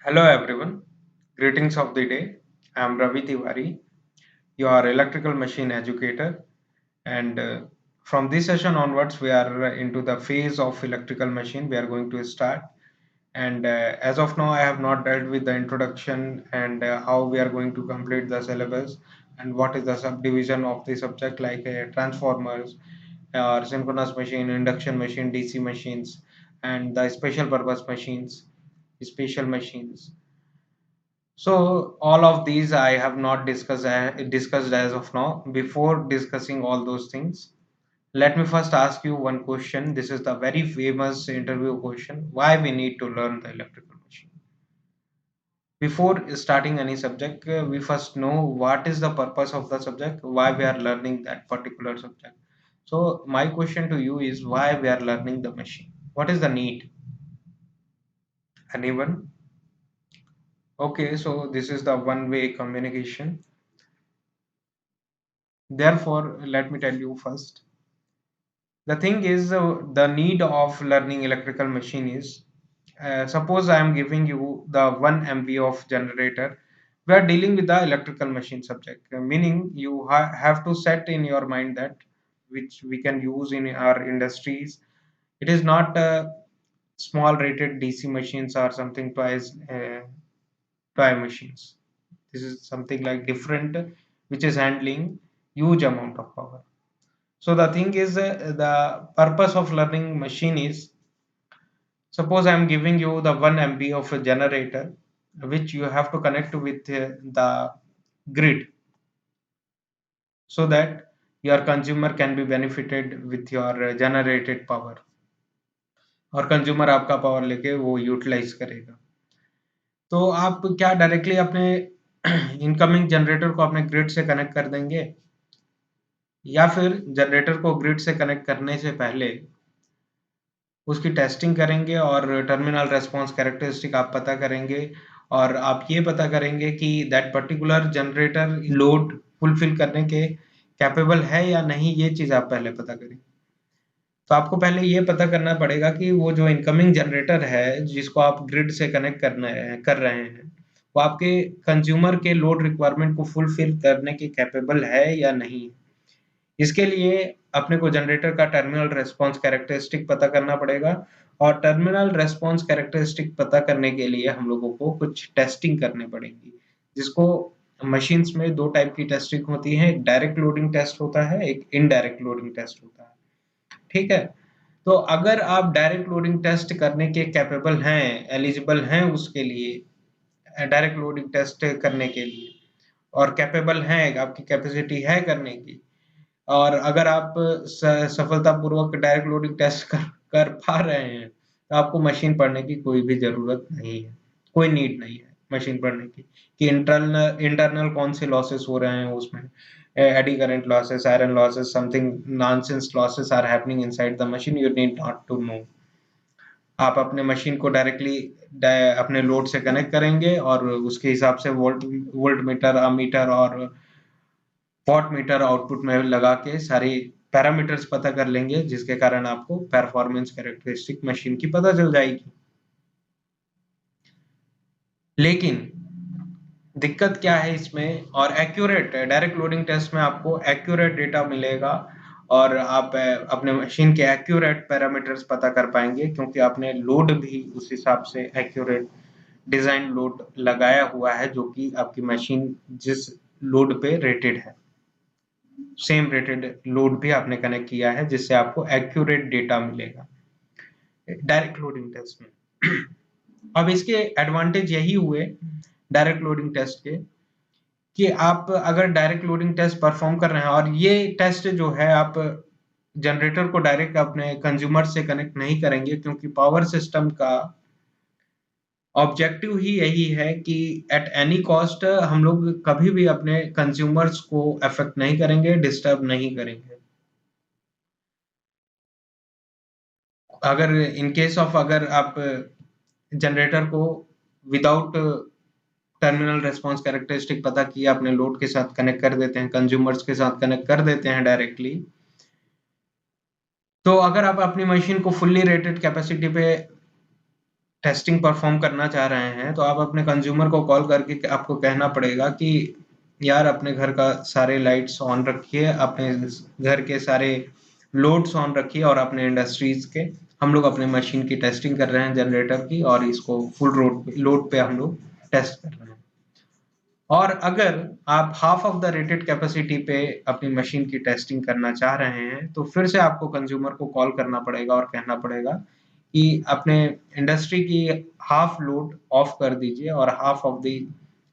Hello everyone, greetings of the day. I am Ravi Tiwari, your electrical machine educator, and from this session onwards, we are into the phase of electrical machine. We are going to start, and as of now, I have not dealt with the introduction and how we are going to complete the syllabus and what is the subdivision of the subject like transformers, or synchronous machine, induction machine, DC machines, and the special purpose machines, special machines. So all of these I have not discussed as of now. Before discussing all those things, let me first ask you one question. This is the very famous interview question. Why we need to learn the electrical machine? Before starting any subject, we first know what is the purpose of the subject, why we are learning that particular subject. So my question to you is why we are learning the machine? What is the need? Anyone? Okay, so this is the one-way communication. Therefore, let me tell you first. The thing is, the need of learning electrical machine is, suppose I am giving you the 1 MV of generator. We are dealing with the electrical machine subject, meaning you have to set in your mind that which we can use in our industries. It is not small rated DC machines or something twice toy machines. This is something like different, which is handling huge amount of power. So the thing is, the purpose of learning machine is, suppose I am giving you the 1 MB of a generator, which you have to connect with the grid, so that your consumer can be benefited with your generated power, और consumer आपका power लेके वो utilise करेगा. तो आप क्या directly अपने incoming generator को अपने ग्रिड से कनेक्ट कर देंगे, या फिर जनरेटर को ग्रिड से कनेक्ट करने से पहले उसकी टेस्टिंग करेंगे और टर्मिनल रेस्पॉन्स कैरेक्टरिस्टिक आप पता करेंगे, और आप ये पता करेंगे कि that particular generator load fulfil करने के कैपेबल है या नहीं. ये चीज़ आप पहले पता करें. तो आपको पहले ये पता करना पड़ेगा कि वो जो इनकमिंग जनरेटर है जिसको आप ग्रिड से कनेक्ट कर रहे हैं, वो आपके कंज्यूमर के लोड रिक्वायरमेंट को फुलफिल करने के कैपेबल है या नहीं. इसके लिए अपने को जनरेटर का टर्मिनल रेस्पॉन्स कैरेक्टरिस्टिक पता करना पड़ेगा, और टर्मिनल रेस्पॉन्स कैरेक्टरिस्टिक पता करने के लिए हम लोगों को कुछ टेस्टिंग करनी पड़ेगी, जिसको मशीन्स में दो टाइप की टेस्टिंग होती है. एक डायरेक्ट लोडिंग टेस्ट होता है, एक इनडायरेक्ट लोडिंग टेस्ट होता है. ठीक है. तो अगर आप डायरेक्ट लोडिंग टेस्ट करने के कैपेबल हैं, एलिजिबल हैं उसके लिए, डायरेक्ट लोडिंग टेस्ट करने के लिए, और कैपेबल हैं, आपकी कैपेसिटी है करने की, और अगर आप सफलतापूर्वक डायरेक्ट लोडिंग टेस्ट कर पा रहे हैं, तो आपको मशीन पढ़ने की कोई भी जरूरत नहीं है, कोई नीड नहीं है मशीन पढ़ने की, कि इंटरनल कौन से लॉसेस हो रहे हैं उसमें, eddy current losses, iron losses, something nonsense losses are happening inside the machine. You need not to know. आप अपने मशीन को डायरेक्टली अपने लोड से कनेक्ट करेंगे, और उसके हिसाब से वोल्ट मीटर, अमीटर और वॉट मीटर आउटपुट में लगा के सारी पैरामीटर्स पता कर लेंगे, जिसके कारण आपको परफॉर्मेंस कैरेक्टरिस्टिक मशीन की पता चल जाएगी. लेकिन दिक्कत क्या है इसमें, और एक्यूरेट डायरेक्ट लोडिंग टेस्ट में आपको एक्यूरेट डेटा मिलेगा, और आप अपने मशीन के एक्यूरेट पैरामीटर्स पता कर पाएंगे, क्योंकि आपने लोड भी उस हिसाब से एक्यूरेट डिजाइन लोड लगाया हुआ है, जो कि आपकी मशीन जिस लोड पे रेटेड है, सेम रेटेड लोड भी आपने कनेक्ट किया है, जिससे आपको एक्यूरेट डेटा मिलेगा डायरेक्ट लोडिंग टेस्ट में. अब इसके एडवांटेज यही हुए डायरेक्ट लोडिंग टेस्ट के, कि आप अगर डायरेक्ट लोडिंग टेस्ट परफॉर्म कर रहे हैं, और ये टेस्ट जो है आप जनरेटर को डायरेक्ट अपने कंज्यूमर से कनेक्ट नहीं करेंगे, क्योंकि पावर सिस्टम का ऑब्जेक्टिव ही यही है कि एट एनी कॉस्ट हम लोग कभी भी अपने कंज्यूमर्स को अफेक्ट नहीं करेंगे, डिस्टर्ब नहीं करेंगे. अगर इन केस ऑफ, अगर आप जनरेटर को विदाउट टर्मिनल रेस्पॉन्स कैरेक्टरिस्टिक पता किया अपने लोड के साथ कनेक्ट कर देते हैं, कंज्यूमर्स के साथ कनेक्ट कर देते हैं डायरेक्टली, तो अगर आप अपनी मशीन को फुल्ली रेटेड कैपेसिटी पे टेस्टिंग परफॉर्म करना चाह रहे हैं, तो आप अपने कंज्यूमर को कॉल करके आपको कहना पड़ेगा कि यार अपने घर का सारे लाइट्स ऑन रखिए, अपने घर के सारे लोड्स ऑन रखिए और अपने इंडस्ट्रीज के हम लोग अपने मशीन की टेस्टिंग कर रहे हैं जनरेटर की, और इसको फुल लोड पे हम लोग टेस्ट कर रहे हैं। और अगर आप half of the rated capacity पे अपनी मशीन की टेस्टिंग करना चाह रहे हैं, तो फिर से आपको कंज्यूमर को कॉल करना पड़ेगा और कहना पड़ेगा कि अपने इंडस्ट्री की हाफ लोड ऑफ कर दीजिए और half of the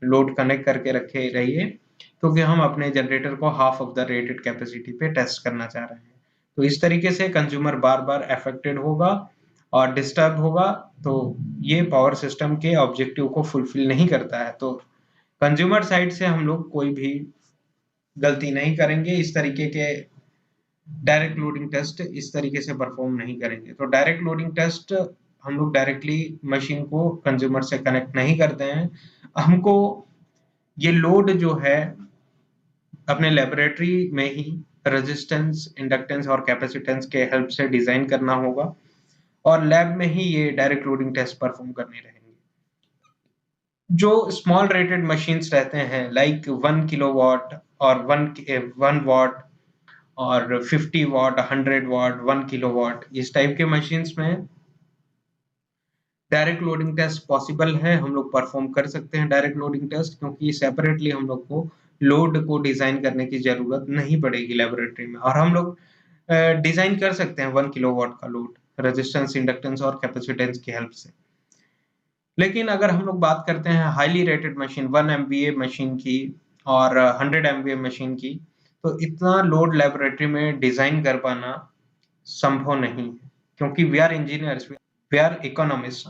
load connect करके रखे रहिए, क्योंकि हम अपने जनरेटर को half of the rated capacity पे टेस्ट करना चाह रहे हैं। तो इस तरीके से कंज्यूमर बार बार अफेक्टेड होगा और डिस्टर्ब होगा, तो ये पावर सिस्टम के ऑब्जेक्टिव को फुलफिल नहीं करता है। तो कंज्यूमर साइड से हम लोग कोई भी गलती नहीं करेंगे, इस तरीके के डायरेक्ट लोडिंग टेस्ट इस तरीके से परफॉर्म नहीं करेंगे। तो डायरेक्ट लोडिंग टेस्ट हम लोग डायरेक्टली मशीन को कंज्यूमर से कनेक्ट नहीं करते हैं। हमको ये लोड जो है अपने लेबोरेटरी में ही रेजिस्टेंस, इंडक्टेंस और कैपेसिटेंस के हेल्प से डिजाइन करना होगा, और लैब में ही ये डायरेक्ट लोडिंग टेस्ट परफॉर्म करने रहेंगे। जो स्मॉल रेटेड मशीन्स रहते हैं लाइक 1 किलोवाट और 1 वाट और 50 वाट, 100 वाट, 1 किलोवाट, इस टाइप के मशीन्स में डायरेक्ट लोडिंग टेस्ट पॉसिबल है, हम लोग परफॉर्म कर सकते हैं डायरेक्ट लोडिंग टेस्ट, क्योंकि सेपरेटली हम लोग को लोड को डिजाइन करने की जरूरत नहीं पड़ेगी लेबोरेटरी में, और हम लोग डिजाइन कर सकते हैं 1 किलोवाट का लोड रेजिस्टेंस, इंडक्टेंस और कैपेसिटेंस की हेल्प से। लेकिन अगर हम लोग बात करते हैं highly rated machine 1 MVA machine की और 100 MVA मशीन की, तो इतना लोड लेबोरेटरी में डिजाइन कर पाना संभव नहीं है, क्योंकि we are engineers, we are economist.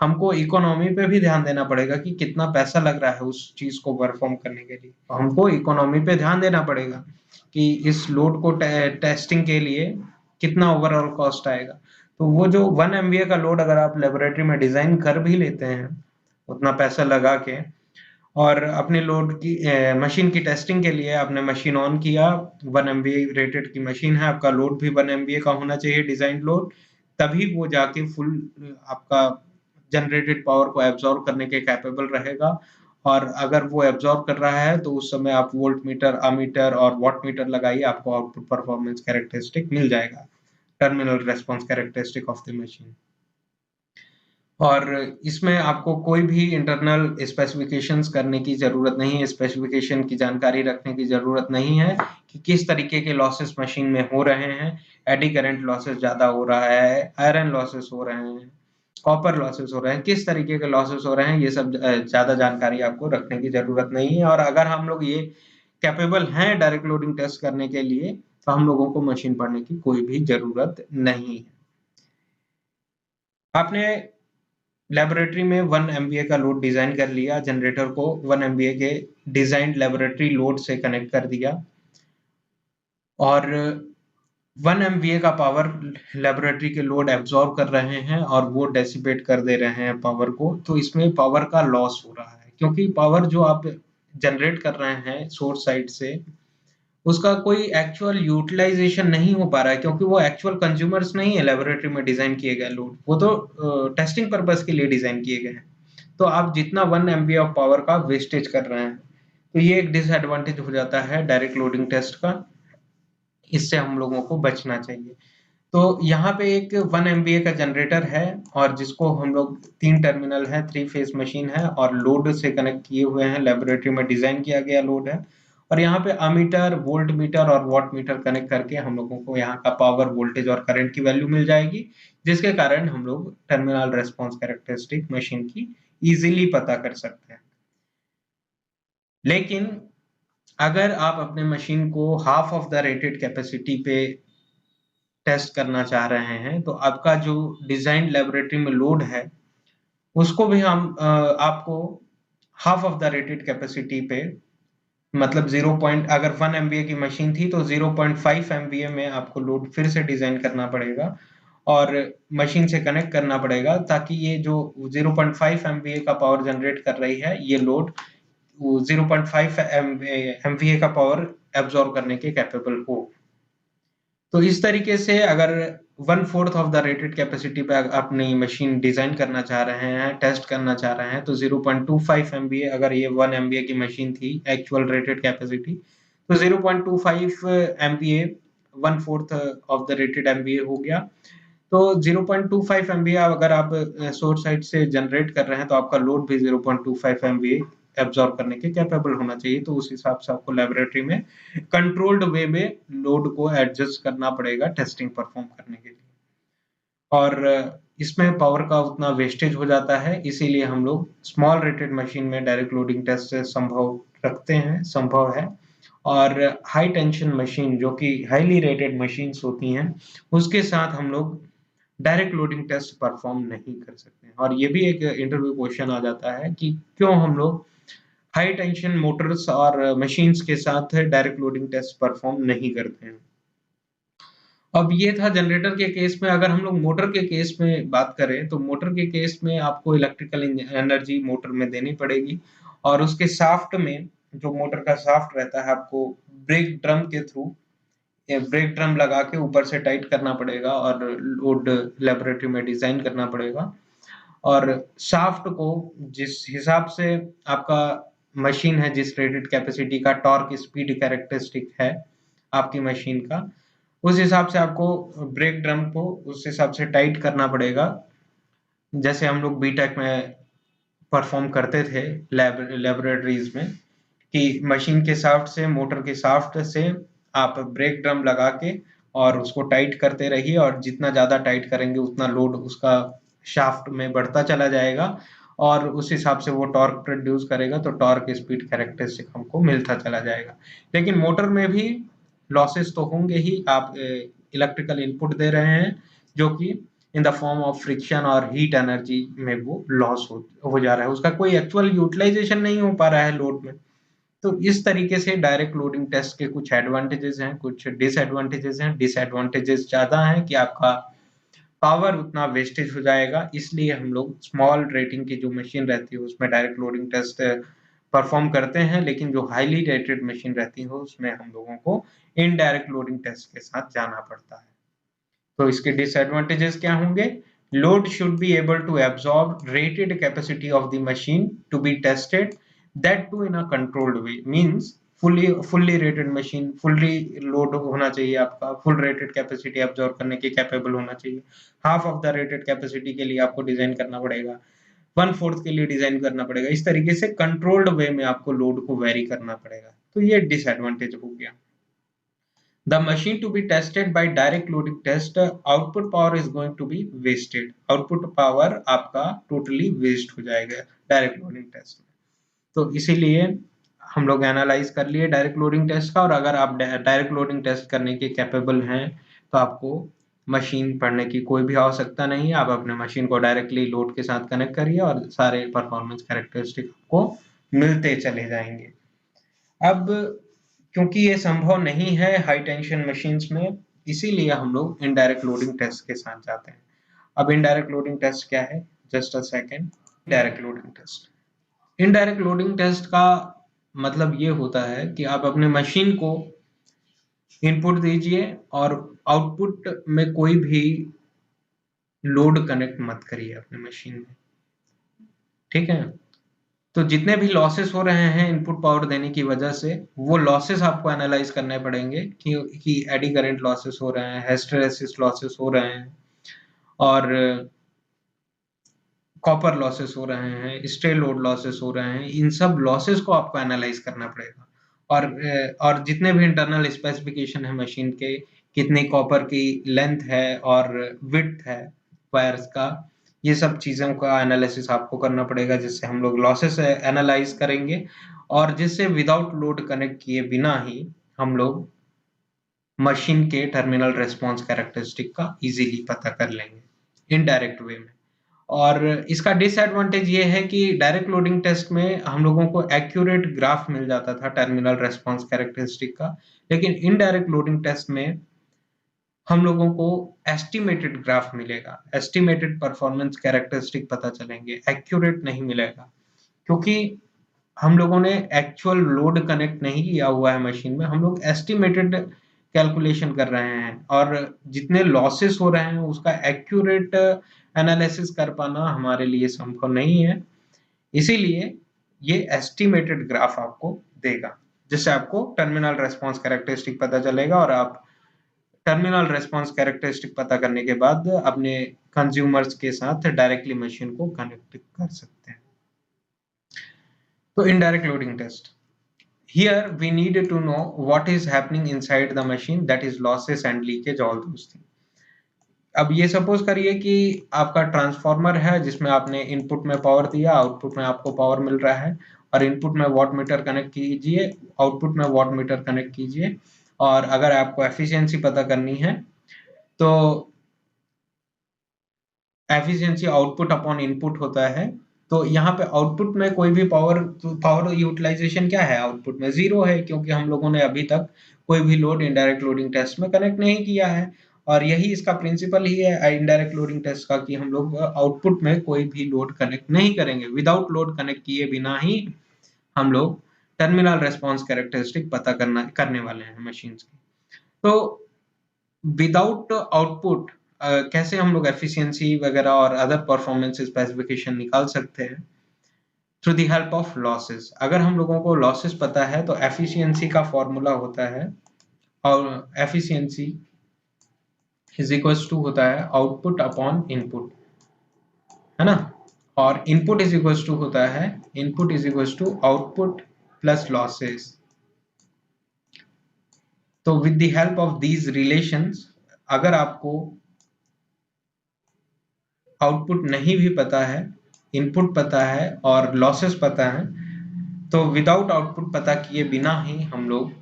हमको इकोनॉमी पे भी ध्यान देना पड़ेगा कि कितना पैसा लग रहा है उस चीज को परफॉर्म करने के लिए। तो हमको इकोनॉमी पे ध्यान देना पड़ेगा कि इस लोड को टेस्टिंग के लिए कितना ओवरऑल कॉस्ट आएगा। तो वो जो 1 MVA का लोड अगर आप लेबोरेटरी में डिजाइन कर भी लेते हैं उतना पैसा लगा के, और अपने लोड की मशीन की टेस्टिंग के लिए आपने मशीन ऑन किया, 1 MVA रेटेड की मशीन है, आपका लोड भी 1 MVA का होना चाहिए डिजाइन लोड, तभी वो जाके फुल आपका जनरेटेड पावर को एब्जॉर्ब करने के कैपेबल रहेगा। और अगर वो एब्जॉर्ब कर रहा है तो उस समय आप वोल्ट मीटर, अमीटर और वॉट मीटर लगाइए, आपको आउटपुट परफॉर्मेंस कैरेक्टरिस्टिक मिल जाएगा, terminal response characteristic of the machine. और इसमें आपको कोई भी इंटरनल स्पेसिफिकेशंस करने की जरूरत नहीं है, स्पेसिफिकेशन की जानकारी रखने की जरूरत नहीं है कि किस तरीके के लॉसेस मशीन में हो रहे हैं। एडी करंट लॉसेस ज्यादा हो रहा है, आयरन लॉसेस हो रहे हैं, कॉपर लॉसेस हो रहे हैं, किस तरीके के लॉसेस हो रहे हैं, ये सब ज्यादा जानकारी आपको रखने की जरूरत नहीं है। और अगर हम लोग ये कैपेबल हैं डायरेक्ट लोडिंग टेस्ट करने के लिए, तो हम लोगों को मशीन पढ़ने की कोई भी जरूरत नहीं है। आपने लेबोरेटरी में 1 MVA का लोड डिजाइन कर लिया, जनरेटर को 1 MVA के डिजाइंड लेबोरेटरी लोड से कनेक्ट कर दिया, और 1 MVA का पावर लेबोरेटरी के लोड एब्जॉर्ब कर रहे हैं और वो डेसिपेट कर दे रहे हैं पावर को। तो इसमें पावर का लॉस हो रहा है, क्योंकि पावर जो आप जनरेट कर रहे हैं सोर्स साइड से, उसका कोई एक्चुअल यूटिलाइजेशन नहीं हो पा रहा है, क्योंकि वो एक्चुअल कंज्यूमर्स नहीं है लेबोरेटरी में डिजाइन किए गए लोड, वो तो टेस्टिंग पर्पस के लिए डिजाइन किए गए हैं। तो आप जितना 1 MVA ऑफ पावर का वेस्टेज कर रहे हैं, तो ये एक डिसएडवांटेज हो जाता है डायरेक्ट लोडिंग टेस्ट का, इससे हम लोगों को बचना चाहिए। तो यहाँ पे एक 1 MVA का जनरेटर है, और जिसको हम लोग 3 टर्मिनल है, 3 फेज मशीन है और लोड से कनेक्ट किए हुए हैं, लेबोरेटरी में डिजाइन किया गया लोड है। और यहाँ पे अमीटर, वोल्ट मीटर और वॉट मीटर कनेक्ट करके हम लोगों को यहाँ का पावर, वोल्टेज और करंट की वैल्यू मिल जाएगी, जिसके कारण हम लोग टर्मिनल रेस्पॉन्स कैरेक्टरिस्टिक मशीन की इजीली पता कर सकते हैं। लेकिन अगर आप अपने मशीन को half of the rated capacity पे टेस्ट करना चाह रहे हैं, तो आपका जो डिजाइन लेबोरेटरी में लोड है उसको भी हम आपको half of the rated capacity पे, मतलब 0 पॉइंट, अगर 1 MVA की मशीन थी तो 0.5 MVA में आपको लोड फिर से डिजाइन करना पड़ेगा और मशीन से कनेक्ट करना पड़ेगा, ताकि ये जो 0.5 MVA का पावर जनरेट कर रही है ये लोड 0.5 MVA का पावर एब्जॉर्ब करने के कैपेबल हो। तो इस तरीके से अगर 1/4 ऑफ द रेटेड कैपेसिटी पे अपनी मशीन डिजाइन करना चाह रहे हैं, टेस्ट करना चाह रहे हैं, तो 0.25 एमबीए, अगर ये 1 एमबीए की मशीन थी एक्चुअल रेटेड कैपेसिटी, तो 0.25 MBA 1/4 of the rated MBA हो गया। तो 0.25 एमबीए अगर आप सोर्स साइड से जनरेट कर रहे हैं तो आपका लोड भी 0.25 एमबीए एब्जॉर्ब करने के कैपेबल होना चाहिए। तो उस हिसाब से आपको लेबोरेटरी में कंट्रोल्ड वे में लोड को एडजस्ट करना पड़ेगा टेस्टिंग परफॉर्म करने के लिए। और इसमें पावर का उतना वेस्टेज हो जाता है, इसीलिए हम लोग स्मॉल रेटेड मशीन में डायरेक्ट लोडिंग टेस्ट संभव रखते हैं, संभव है। और हाई टेंशन मशीन जो कि हाईली रेटेड मशीन्स होती हैं, उसके साथ हम लोग डायरेक्ट लोडिंग टेस्ट परफॉर्म नहीं कर सकते हैं। और ये भी एक इंटरव्यू क्वेश्चन आ जाता है कि क्यों हम लोग हाई टेंशन मोटर्स और मशीन्स के साथ डायरेक्ट लोडिंग टेस्ट परफॉर्म नहीं करते हैं। अब ये था जनरेटर के केस में। अगर हम लोग मोटर के केस में बात करें तो मोटर के केस में आपको इलेक्ट्रिकल एनर्जी मोटर में देनी पड़ेगी, और उसके शाफ्ट में, जो मोटर का शाफ्ट रहता है, आपको ब्रेक ड्रम के थ्रू ब्रेक ड्रम लगा के ऊपर से टाइट करना पड़ेगा और लोड लेबोरेटरी में डिजाइन करना पड़ेगा। और शाफ्ट को जिस हिसाब से आपका मशीन है, जिस रेटेड कैपेसिटी का टॉर्क स्पीड कैरेक्टरिस्टिक है आपकी मशीन का, उस हिसाब से आपको ब्रेक ड्रम को उस हिसाब से टाइट करना पड़ेगा। जैसे हम लोग बीटेक में परफॉर्म करते थे लेबोरेटरीज में, कि मशीन के शाफ्ट से, मोटर के शाफ्ट से आप ब्रेक ड्रम लगा के और उसको टाइट करते रहिए, और जितना ज्यादा टाइट करेंगे उतना लोड उसका शाफ्ट में बढ़ता चला जाएगा, और उस हिसाब से वो टॉर्क प्रोड्यूस करेगा, तो टॉर्क स्पीड कैरेक्टरिस्टिक हमको मिलता चला जाएगा। लेकिन मोटर में भी लॉसेस तो होंगे ही। आप इलेक्ट्रिकल इनपुट दे रहे हैं जो कि in the form of friction और हीट एनर्जी में वो लॉस हो जा रहा है, उसका कोई एक्चुअल यूटिलाइजेशन नहीं हो पा रहा है लोड में। तो इस तरीके से डायरेक्ट लोडिंग टेस्ट के कुछ एडवांटेजेस हैं, कुछ डिसएडवांटेजेस हैं। डिसएडवांटेजेस ज्यादा हैं कि आपका पावर उतना वेस्टेज हो जाएगा, इसलिए हम लोग स्मॉल रेटिंग की जो मशीन रहती है उसमें डायरेक्ट लोडिंग टेस्ट परफॉर्म करते हैं, लेकिन जो हाईली रेटेड मशीन रहती है उसमें हम लोगों को इनडायरेक्ट लोडिंग टेस्ट के साथ जाना पड़ता है। तो इसके डिसएडवांटेजेस क्या होंगे? Load should be able to absorb rated capacity of the machine to be tested, that too in a controlled way. Means fully rated machine, fully load होना चाहिए, आपका फुल रेटेड कैपेसिटी एब्सॉर्ब करने के capable होना चाहिए। Half of the rated capacity के लिए आपको डिजाइन करना पड़ेगा, 1/4 के लिए डिजाइन करना पड़ेगा। इस तरीके से कंट्रोल्ड वे में आपको लोड को वेरी करना पड़ेगा। तो ये डिसएडवांटेज हो गया। The machine to be tested by direct loading test, output power is going to be wasted. Output power आपका totally waste हो जाएगा डायरेक्ट लोडिंग टेस्ट में। तो इसीलिए हम लोग एनालाइज कर लिए डायरेक्ट लोडिंग टेस्ट का, और अगर आप डायरेक्ट लोडिंग टेस्ट करने के कैपेबल हैं तो आपको मशीन पढ़ने की कोई भी आवश्यकता नहीं है। आप अपने मशीन को डायरेक्टली लोड के साथ कनेक्ट करिए और सारे परफॉर्मेंस कैरेक्टरिस्टिक आपको मिलते चले जाएंगे। अब क्योंकि ये संभव नहीं है हाई टेंशन मशीन्स में, इसीलिए हम लोग इनडायरेक्ट लोडिंग टेस्ट के साथ जाते हैं। अब इनडायरेक्ट लोडिंग टेस्ट क्या है? Just a second. Direct loading test, indirect loading test का मतलब ये होता है कि आप अपने मशीन को इनपुट दीजिए और आउटपुट में कोई भी लोड कनेक्ट मत करिए अपने मशीन में, ठीक है? तो जितने भी लॉसेस हो रहे हैं इनपुट पावर देने की वजह से, वो लॉसेस आपको एनालाइज करने पड़ेंगे कि एडी करंट लॉसेस हो रहे हैं, हिस्टैरिसीस लॉसेस हो रहे हैं, और कॉपर लॉसेस हो रहे हैं, स्ट्रे लोड लॉसेस हो रहे हैं। इन सब लॉसेस को आपको एनालाइज करना पड़ेगा। और जितने भी इंटरनल स्पेसिफिकेशन है मशीन के, कितनी कॉपर की लेंथ है और विड्थ है वायर्स का, ये सब चीजों का एनालिसिस आपको करना पड़ेगा, जिससे हम लोग लॉसेस एनालाइज करेंगे, और जिससे विदाउट लोड कनेक्ट किए बिना ही हम लोग मशीन के टर्मिनल रेस्पॉन्स कैरेक्टरिस्टिक का इजीली पता कर लेंगे इनडायरेक्ट वे में। और इसका डिसएडवांटेज ये है कि डायरेक्ट लोडिंग टेस्ट में हम लोगों को एक्यूरेट ग्राफ मिल जाता था टर्मिनल रेस्पॉन्स कैरेक्टरिस्टिक का, लेकिन इनडायरेक्ट लोडिंग टेस्ट में हम लोगों को एस्टिमेटेड ग्राफ मिलेगा, एस्टिमेटेड परफॉर्मेंस कैरेक्टरिस्टिक पता चलेंगे, एक्यूरेट नहीं मिलेगा, क्योंकि हम लोगों ने एक्चुअल लोड कनेक्ट नहीं किया हुआ है मशीन में। हम लोग एस्टिमेटेड कैलकुलेशन कर रहे हैं और जितने लॉसेस हो रहे हैं उसका एक्यूरेट एनालिसिस कर पाना हमारे लिए संभव नहीं है। इसीलिए ये एस्टिमेटेड ग्राफ आपको देगा, जिससे आपको टर्मिनल रेस्पॉन्स कैरेक्टरिस्टिक पता चलेगा और आप टर्मिनल रेस्पॉन्स कैरेक्टरिस्टिक पता करने के बाद अपने कंज्यूमर्स के साथ डायरेक्टली मशीन को कनेक्ट कर सकते हैं। तो indirect loading test, here we need to know what is happening inside the machine, that is losses and leakage, all those things. अब ये सपोज करिए कि आपका ट्रांसफार्मर है जिसमें आपने इनपुट में पावर दिया, आउटपुट में आपको पावर मिल रहा है, और इनपुट में वॉट मीटर कनेक्ट कीजिए, आउटपुट में वॉट मीटर कनेक्ट कीजिए, और अगर आपको एफिशिएंसी पता करनी है तो एफिशिएंसी आउटपुट अपॉन इनपुट होता है। तो यहाँ पे आउटपुट में कोई भी पावर यूटिलाइजेशन क्या है, आउटपुट में 0 है, क्योंकि हम लोगों ने अभी तक कोई भी लोड इनडायरेक्ट लोडिंग टेस्ट में कनेक्ट नहीं किया है। और यही इसका प्रिंसिपल ही है इनडायरेक्ट लोडिंग टेस्ट का, कि हम लोग आउटपुट में कोई भी लोड कनेक्ट नहीं करेंगे। विदाउट लोड कनेक्ट किए बिना ही हम लोग टर्मिनल रेस्पॉन्स कैरेक्टरिस्टिक पता करने वाले हैं मशीन की। तो विदाउट आउटपुट कैसे हम लोग एफिशिएंसी वगैरह और अदर परफॉर्मेंस स्पेसिफिकेशन निकाल सकते हैं, through the help of losses. अगर हम लोगों को लॉसेस पता है तो एफिशिएंसी का फॉर्मूला होता है, और एफिशिएंसी इज इक्वल टू होता है आउटपुट अपॉन इनपुट, है ना, और इनपुट इज इक्वल टू होता है input is equal to output plus losses. तो with the help of these relations, अगर आपको आउटपुट नहीं भी पता है, इनपुट पता है और लॉसेस पता है, तो विदाउट आउटपुट पता किए बिना ही हम लोग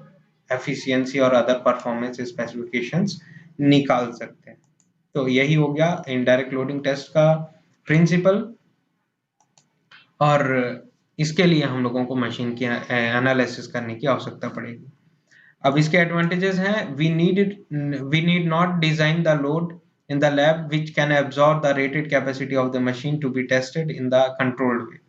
एफिशिएंसी और अदर परफॉर्मेंस स्पेसिफिकेशंस निकाल सकते हैं। तो यही हो गया इनडायरेक्ट लोडिंग टेस्ट का प्रिंसिपल, और इसके लिए हम लोगों को मशीन की एनालिसिस करने की आवश्यकता पड़ेगी। अब इसके एडवांटेजेस हैं, we need not design the load in the lab which can absorb the rated capacity of the machine to be tested in the controlled way.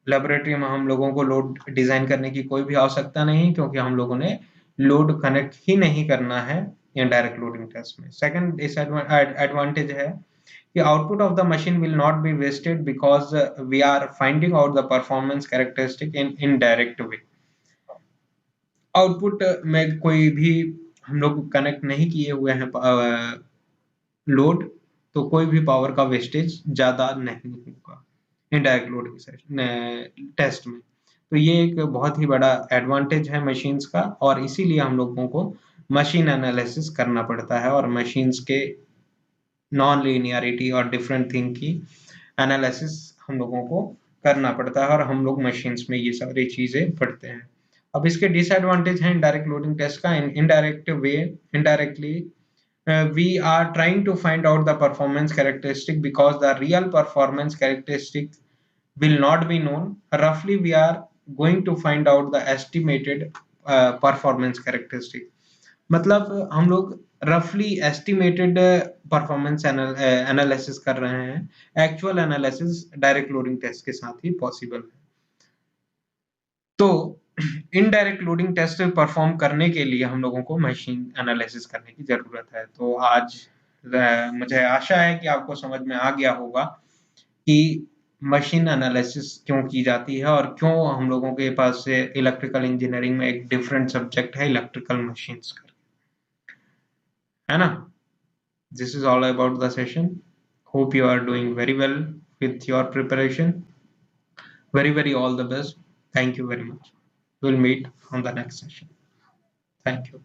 Laboratory में हम लोगों को लोड डिजाइन करने की कोई भी आवश्यकता नहीं, क्योंकि हम लोगों ने लोड कनेक्ट ही नहीं करना है इनडायरेक्ट लोडिंग टेस्ट में। सेकंड एडवांटेज है कि output of the machine will not be wasted because we are finding out the performance characteristic in indirect way. Output में कोई भी हम लोग कनेक्ट नहीं किए हुए हैं लोड, तो कोई भी पावर का वेस्टेज ज्यादा नहीं होगा इनडायरेक्ट लोडिंग टेस्ट में। तो ये एक बहुत ही बड़ा एडवांटेज है मशीन्स का, और इसीलिए हम लोगों को मशीन एनालिसिस करना पड़ता है और मशीन्स के नॉन लीनियरिटी और डिफरेंट थिंग की एनालिसिस हम लोगों को करना पड़ता है, और हम लोग मशीन्स में ये सारी चीजें पढ़ते हैं। अब इसके डिसएडवांटेज हैं इनडायरेक्ट लोडिंग टेस्ट का। Indirect way, indirectly we are trying to find out the performance characteristic because the real performance characteristic will not be known. Roughly we are going to find out the estimated performance characteristic. मतलब हम लोग रफली estimated performance analysis कर रहे हैं, actual analysis direct loading test के साथ ही possible है। तो इनडायरेक्ट लोडिंग टेस्ट परफॉर्म करने के लिए हम लोगों को मशीन एनालिसिस करने की जरूरत है। तो आज मुझे आशा है कि आपको समझ में आ गया होगा कि मशीन एनालिसिस क्यों की जाती है और क्यों हम लोगों के पास से इलेक्ट्रिकल इंजीनियरिंग में एक डिफरेंट सब्जेक्ट है इलेक्ट्रिकल मशीन्स का, है ना। This is all about the session. Hope you are doing very well with your preparation. very all the best. Thank you very much. We'll meet on the next session. Thank you.